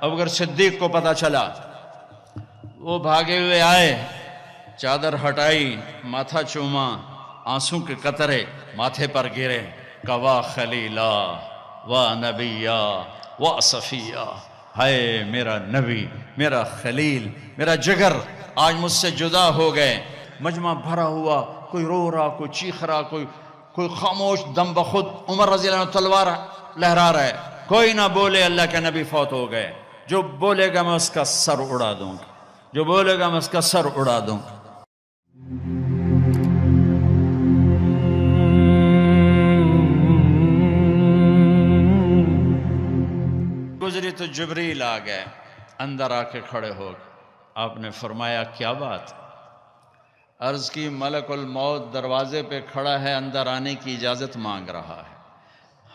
ابو بکر صدیق کو پتہ چلا، وہ بھاگے ہوئے آئے، چادر ہٹائی، ماتھا چوما، آنسوں کے قطرے ماتھے پر گرے، کوا خلیلا و نبیا و صفیہ، ہائے میرا نبی، میرا خلیل، میرا جگر آج مجھ سے جدا ہو گئے۔ مجمع بھرا ہوا، کوئی رو رہا، کوئی چیخ رہا، کوئی خاموش، دم بخود عمر رضی اللہ عنہ تلوار لہرا رہا ہے، کوئی نہ بولے اللہ کے نبی فوت ہو گئے۔ جو بولے گا میں اس کا سر اڑا دوں گا، جو بولے گا میں اس کا سر اڑا دوں گا۔ گزری تو جبریل آ گئے، اندر آ کے کھڑے ہو گئے۔ آپ نے فرمایا کیا بات؟ عرض کی ملک الموت دروازے پہ کھڑا ہے، اندر آنے کی اجازت مانگ رہا ہے۔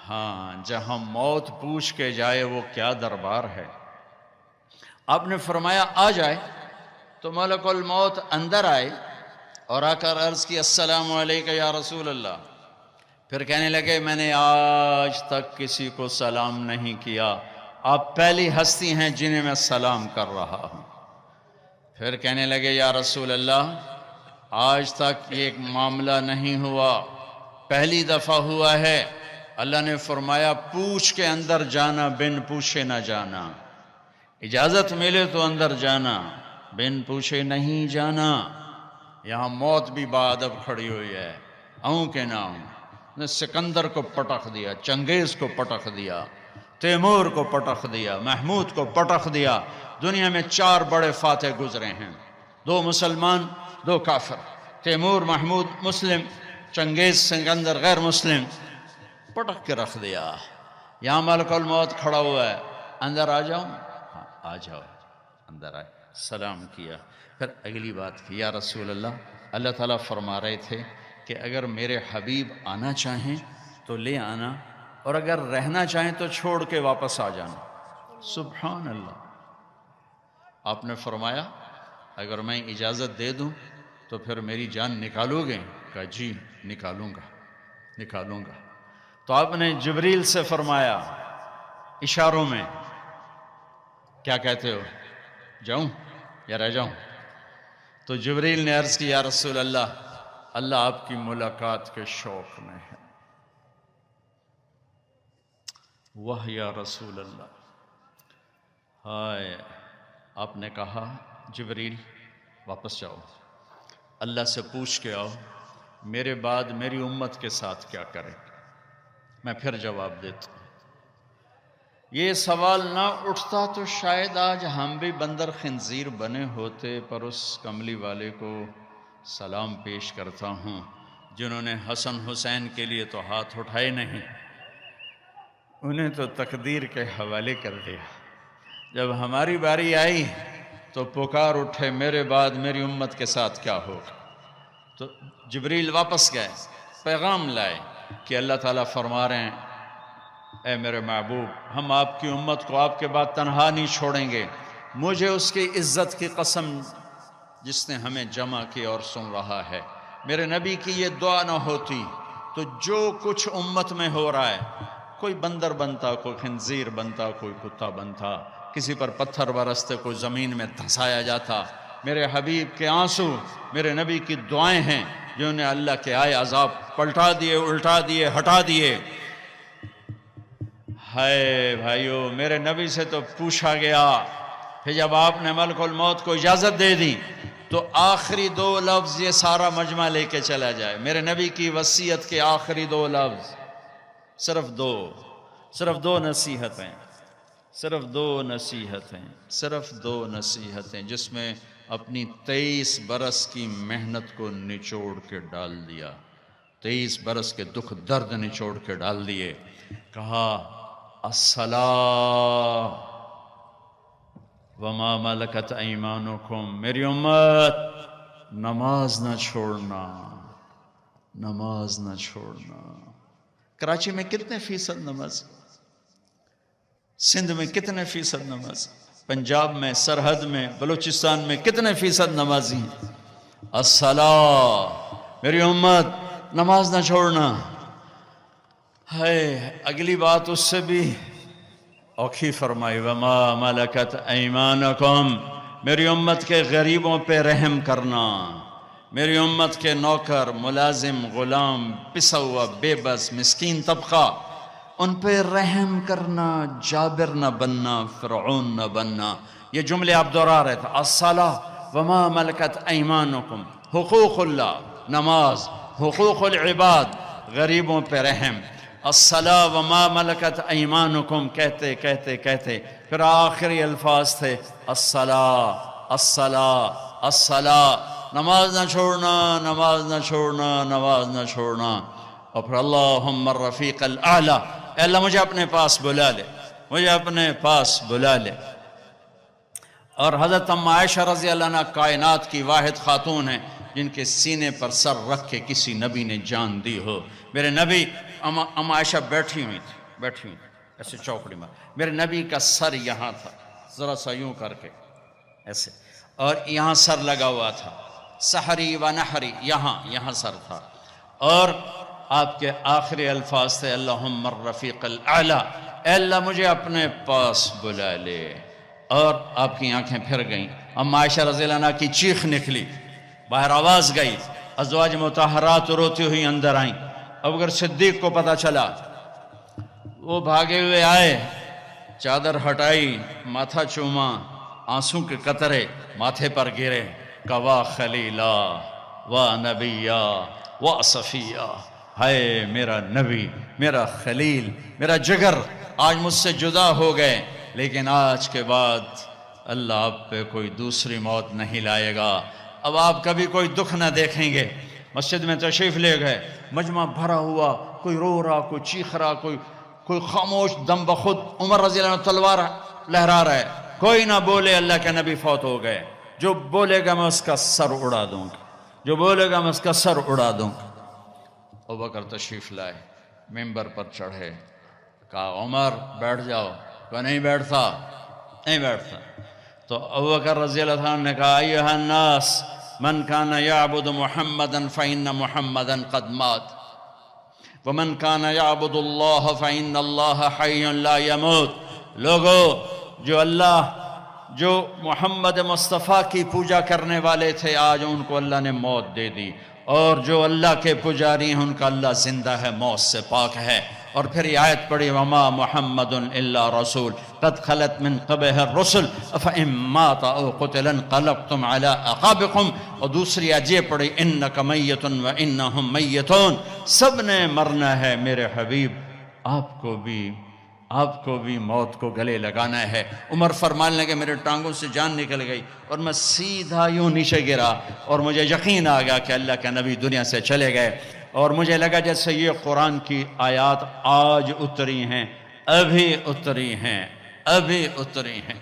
ہاں، جہاں موت پوچھ کے جائے وہ کیا دربار ہے۔ آپ نے فرمایا آ جائے، تو ملک الموت اندر آئے اور آ کر عرض کی السلام علیکم یا رسول اللہ۔ پھر کہنے لگے میں نے آج تک کسی کو سلام نہیں کیا، آپ پہلی ہستی ہیں جنہیں میں سلام کر رہا ہوں۔ پھر کہنے لگے یا رسول اللہ آج تک یہ ایک معاملہ نہیں ہوا، پہلی دفعہ ہوا ہے۔ اللہ نے فرمایا پوچھ کے اندر جانا، بن پوچھے نہ جانا، اجازت ملے تو اندر جانا، بن پوچھے نہیں جانا۔ یہاں موت بھی بادب کھڑی ہوئی ہے، آؤں کہ نہ آؤں۔ نے سکندر کو پٹخ دیا، چنگیز کو پٹخ دیا، تیمور کو پٹخ دیا، محمود کو پٹخ دیا۔ دنیا میں 4 بڑے فاتح گزرے ہیں، 2 مسلمان 2 کافر، تیمور محمود مسلم، چنگیز سکندر غیر مسلم، پٹخ کے رکھ دیا۔ یہاں ملک الموت کھڑا ہوا ہے، اندر آ جاؤں؟ ہاں آ جاؤ۔ اندر آئے، سلام کیا، پھر اگلی بات کی یا رسول اللہ تعالیٰ فرما رہے تھے کہ اگر میرے حبیب آنا چاہیں تو لے آنا، اور اگر رہنا چاہیں تو چھوڑ کے واپس آ جانا۔ سبحان اللہ۔ آپ نے فرمایا اگر میں اجازت دے دوں تو پھر میری جان نکالو گے؟ کہا جی نکالوں گا۔ تو آپ نے جبریل سے فرمایا اشاروں میں، کیا کہتے ہو، جاؤں یا رہ جاؤں؟ تو جبریل نے عرض کی یا رسول اللہ آپ کی ملاقات کے شوق میں ہے۔ واہ یا رسول اللہ، ہائے۔ آپ نے کہا جبریل واپس جاؤ، اللہ سے پوچھ کے آؤ میرے بعد میری امت کے ساتھ کیا کرے، میں پھر جواب دیتا ہوں۔ یہ سوال نہ اٹھتا تو شاید آج ہم بھی بندر خنزیر بنے ہوتے، پر اس کملی والے کو سلام پیش کرتا ہوں جنہوں نے حسن حسین کے لیے تو ہاتھ اٹھائے نہیں، انہیں تو تقدیر کے حوالے کر دیا۔ جب ہماری باری آئی تو پکار اٹھے میرے بعد میری امت کے ساتھ کیا ہوگا۔ تو جبریل واپس گئے، پیغام لائے کہ اللہ تعالیٰ فرما رہے ہیں اے میرے محبوب، ہم آپ کی امت کو آپ کے بعد تنہا نہیں چھوڑیں گے۔ مجھے اس کی عزت کی قسم جس نے ہمیں جمع کی اور سن رہا ہے، میرے نبی کی یہ دعا نہ ہوتی تو جو کچھ امت میں ہو رہا ہے، کوئی بندر بنتا، کوئی خنزیر بنتا، کوئی کتا بنتا، کسی پر پتھر برستے، کوئی زمین میں دھسایا جاتا۔ میرے حبیب کے آنسو میرے نبی کی دعائیں ہیں جنہوں نے اللہ کے آئے عذاب پلٹا دیے، الٹا دیے، ہٹا دیے۔ ہائے بھائیو، میرے نبی سے تو پوچھا گیا، پھر جب آپ نے ملک الموت کو اجازت دے دی تو آخری 2 لفظ یہ سارا مجمع لے کے چلا جائے۔ میرے نبی کی وصیت کے آخری 2 لفظ، صرف 2 نصیحتیں، صرف 2 نصیحتیں جس میں اپنی 23 برس کی محنت کو نچوڑ کے ڈال دیا، 23 برس کے دکھ درد نچوڑ کے ڈال دیے۔ کہا الصلاۃ وما ملکت ایمانکم، میری امت نماز نہ چھوڑنا۔ کراچی میں کتنے فیصد نماز، سندھ میں کتنے فیصد نماز، پنجاب میں، سرحد میں، بلوچستان میں کتنے فیصد نمازی ہیں؟ الصلاۃ، میری امت نماز نہ چھوڑنا۔ ہے اگلی بات اس سے بھی اوکھی فرمائی وما ملکت ایمانکم، میری امت کے غریبوں پہ رحم کرنا، میری امت کے نوکر، ملازم، غلام، پسا ہوا، بے بس، مسکین طبقہ، ان پہ رحم کرنا، جابر نہ بننا، فرعون نہ بننا۔ یہ جملے آپ دہرا رہے تھے، الصلاۃ وما ملکت ایمانکم، حقوق اللہ، نماز، حقوق العباد، غریبوں پہ رحم، الصلاۃ وما ملکت ایمانکم، کہتے کہتے کہتے پھر آخری الفاظ تھے الصلاۃ الصلاۃ الصلاۃ، نماز نہ چھوڑنا، نماز نہ چھوڑنا، نماز نہ چھوڑنا۔ اور پھر اللہم الرفیق الاعلیٰ، اے اللہ مجھے اپنے پاس بلا لے، مجھے اپنے پاس بلا لے۔ اور حضرت ام عائشہ رضی اللہ عنہ کائنات کی واحد خاتون ہیں جن کے سینے پر سر رکھ کے کسی نبی نے جان دی ہو۔ میرے نبی، ام عائشہ بیٹھی ہوئی تھی ایسے چوکڑی میں، میرے نبی کا سر یہاں تھا، ذرا سا یوں کر کے ایسے، اور یہاں سر لگا ہوا تھا، سحری و نحری، یہاں سر تھا، اور آپ کے آخری الفاظ تھے اللہم الرفیق الاعلیٰ، اے اللہ مجھے اپنے پاس بلا لے۔ اور آپ کی آنکھیں پھر گئیں، ام عائشہ رضی اللہ عنہ کی چیخ نکلی، باہر آواز گئی، ازواج مطہرات روتی ہوئی اندر آئیں۔ ابوبکر صدیق کو پتہ چلا، وہ بھاگے ہوئے آئے، چادر ہٹائی، ماتھا چوما، آنسوں کے قطرے ماتھے پر گرے، کہ واہ خلیلا واہ نبیا واہ صفیہ، ہائے میرا نبی، میرا خلیل، میرا جگر آج مجھ سے جدا ہو گئے، لیکن آج کے بعد اللہ آپ پہ کوئی دوسری موت نہیں لائے گا، اب آپ کبھی کوئی دکھ نہ دیکھیں گے۔ مسجد میں تشریف لے گئے، مجمع بھرا ہوا، کوئی رو رہا، کوئی چیخ رہا، کوئی خاموش، دم بخود عمر رضی اللہ عنہ تلوار لہرا رہا ہے، کوئی نہ بولے اللہ کے نبی فوت ہو گئے، جو بولے گا میں اس کا سر اڑا دوں گا، جو بولے گا میں اس کا سر اڑا دوں گا۔ ابوبکر تشریف لائے، ممبر پر چڑھے، کہا عمر بیٹھ جاؤ، کہ نہیں بیٹھتا۔ تو ابوبکر رضی اللہ عنہ نے کہا ایھا الناس من کان یعبد محمدا فإن محمدا قد مات ومن کان یعبد اللہ فإن اللہ حی لا یموت، لوگو جو محمد مصطفیٰ کی پوجا کرنے والے تھے آج ان کو اللہ نے موت دے دی، اور جو اللہ کے پجاری ہیں ان کا اللہ زندہ ہے، موت سے پاک ہے۔ اور پھر یہ آیت پڑھی وما محمد الا رسول قد خلت من قبلہ الرسل افإن مات او قتل انقلبتم علی اعقابکم، اور دوسری آیت یہ پڑھی انک میت وانہم میتون، سب نے مرنا ہے میرے حبیب، آپ کو بھی موت کو گلے لگانا ہے۔ عمر فرمانے لگے میرے ٹانگوں سے جان نکل گئی اور میں سیدھا یوں نیچے گرا، اور مجھے یقین آ گیا کہ اللہ کے نبی دنیا سے چلے گئے، اور مجھے لگا جیسے یہ قرآن کی آیات آج اتری ہیں، ابھی اتری ہیں۔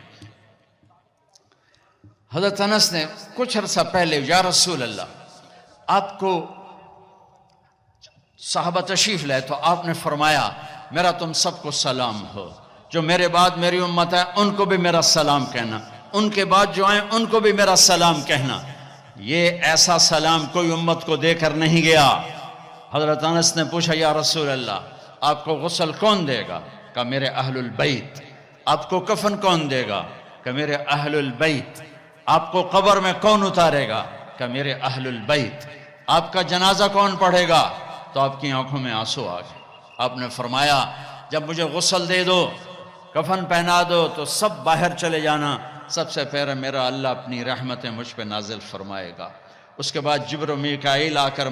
حضرت انس نے کچھ عرصہ پہلے یا رسول اللہ، آپ کو صحابہ تشریف لائے تو آپ نے فرمایا میرا تم سب کو سلام ہو، جو میرے بعد میری امت ہے ان کو بھی میرا سلام کہنا، ان کے بعد جو آئیں ان کو بھی میرا سلام کہنا۔ یہ ایسا سلام کوئی امت کو دے کر نہیں گیا۔ حضرت انس نے پوچھا یا رسول اللہ آپ کو غسل کون دے گا؟ کہ میرے اہل البیت۔ آپ کو کفن کون دے گا؟ کہ میرے اہل البیت۔ آپ کو قبر میں کون اتارے گا؟ کہ میرے اہل البیت۔ آپ کا جنازہ کون پڑھے گا؟ تو آپ کی آنکھوں میں آنسو آ گئے۔ آپ نے فرمایا جب مجھے غسل دے دو، کفن پہنا دو تو سب باہر چلے جانا، سب سے پہلے میرا اللہ اپنی رحمتیں مجھ پہ نازل فرمائے گا، اس کے بعد جبر و میکائیل آ کر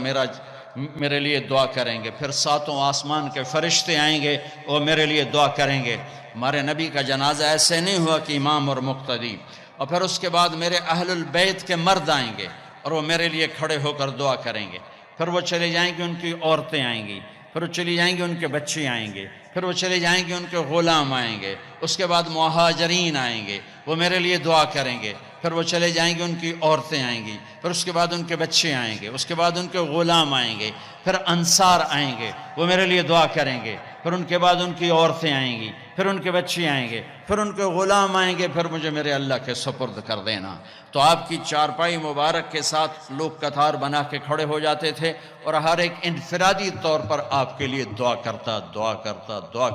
میرے لیے دعا کریں گے، پھر ساتوں آسمان کے فرشتے آئیں گے وہ میرے لیے دعا کریں گے۔ ہمارے نبی کا جنازہ ایسے نہیں ہوا کہ امام اور مقتدی، اور پھر اس کے بعد میرے اہل البیت کے مرد آئیں گے اور وہ میرے لیے کھڑے ہو کر دعا کریں گے، پھر وہ چلے جائیں گے ان کی عورتیں آئیں گی، پھر وہ چلی جائیں گے ان کے بچے آئیں گے، پھر وہ چلے جائیں گے ان کے غلام آئیں گے، اس کے بعد مہاجرین آئیں گے وہ میرے لیے دعا کریں گے، پھر وہ چلے جائیں گے ان کی عورتیں آئیں گی، پھر اس کے بعد ان کے بچے آئیں گے، اس کے بعد ان کے غلام آئیں گے، پھر انصار آئیں گے وہ میرے لیے دعا کریں گے، پھر ان کے بعد ان کی عورتیں آئیں گی، پھر ان کے بچے آئیں گے، پھر ان کے غلام آئیں گے، پھر مجھے میرے اللہ کے سپرد کر دینا۔ تو آپ کی چارپائی مبارک کے ساتھ لوگ قطار بنا کے کھڑے ہو جاتے تھے، اور ہر ایک انفرادی طور پر آپ کے لیے دعا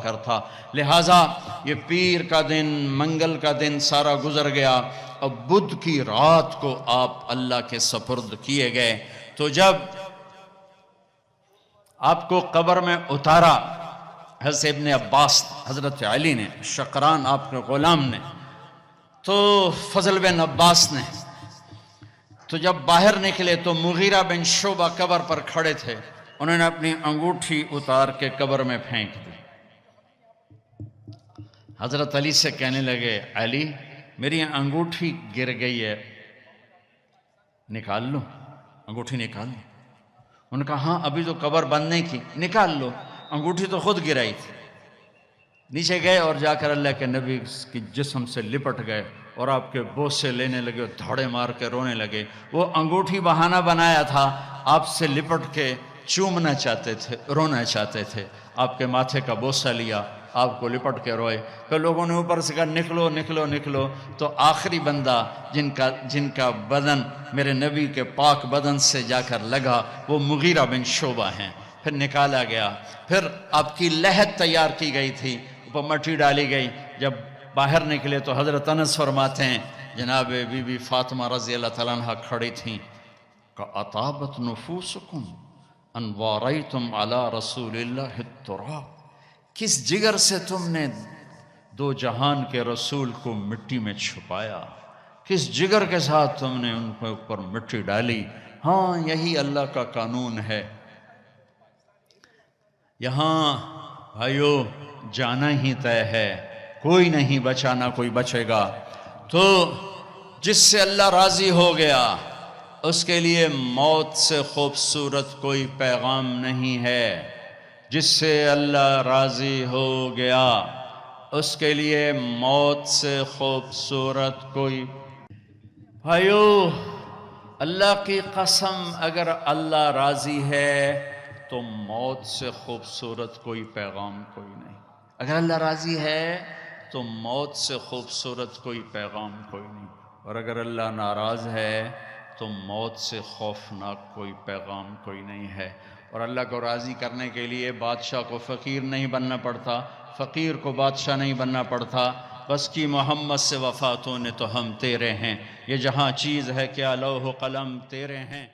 کرتا۔ لہٰذا یہ پیر کا دن، منگل کا دن سارا گزر گیا، اب بدھ کی رات کو آپ اللہ کے سپرد کیے گئے۔ تو جب آپ کو قبر میں اتارا حضرت ابن عباس، حضرت علی نے، شقران آپ کے غلام نے، تو فضل بن عباس نے، تو جب باہر نکلے تو مغیرہ بن شعبہ قبر پر کھڑے تھے، انہوں نے اپنی انگوٹھی اتار کے قبر میں پھینک دی۔ حضرت علی سے کہنے لگے، علی میری انگوٹھی گر گئی ہے، نکال لو، انگوٹھی نکال لو۔ انہوں نے کہا ہاں ابھی تو قبر بند نہیں کی، نکال لو، انگوٹھی تو خود گرائی تھی۔ نیچے گئے اور جا کر اللہ کے نبی کی جسم سے لپٹ گئے اور آپ کے بوسے لینے لگے اور دھاڑے مار کے رونے لگے۔ وہ انگوٹھی بہانہ بنایا تھا، آپ سے لپٹ کے چومنا چاہتے تھے، رونا چاہتے تھے، آپ کے ماتھے کا بوسہ لیا، آپ کو لپٹ کے روئے۔ پھر لوگوں نے اوپر سے کہا نکلو نکلو نکلو، تو آخری بندہ جن کا بدن میرے نبی کے پاک بدن سے جا کر لگا وہ مغیرہ بن شعبہ ہیں۔ پھر نکالا گیا، پھر آپ کی لحد تیار کی گئی تھی، اوپر مٹی ڈالی گئی۔ جب باہر نکلے تو حضرت انس فرماتے ہیں جناب بی بی فاطمہ رضی اللہ تعالیٰ عنہ کھڑی تھیں کہ اطابت نفوسکم ان واریتم علی رسول اللہ التراب، کس جگر سے تم نے دو جہان کے رسول کو مٹی میں چھپایا، کس جگر کے ساتھ تم نے ان کے اوپر مٹی ڈالی۔ ہاں یہی اللہ کا قانون ہے، یہاں بھائیو جانا ہی طے ہے، کوئی نہیں بچا، نہ کوئی بچے گا۔ تو جس سے اللہ راضی ہو گیا اس کے لیے موت سے خوبصورت کوئی پیغام نہیں ہے۔ جس سے اللہ راضی ہو گیا اس کے لیے موت سے خوبصورت کوئی، بھائیو اللہ کی قسم اگر اللہ راضی ہے تو موت سے خوبصورت کوئی پیغام کوئی نہیں۔ اگر اللہ راضی ہے تو موت سے خوبصورت کوئی پیغام کوئی نہیں، اور اگر اللہ ناراض ہے تو موت سے خوفناک کوئی پیغام کوئی نہیں ہے۔ اور اللہ کو راضی کرنے کے لیے بادشاہ کو فقیر نہیں بننا پڑتا، فقیر کو بادشاہ نہیں بننا پڑتا، بس کی محمد سے وفاتوں نے تو ہم تیرے ہیں، یہ جہاں چیز ہے کیا لوح و قلم تیرے ہیں۔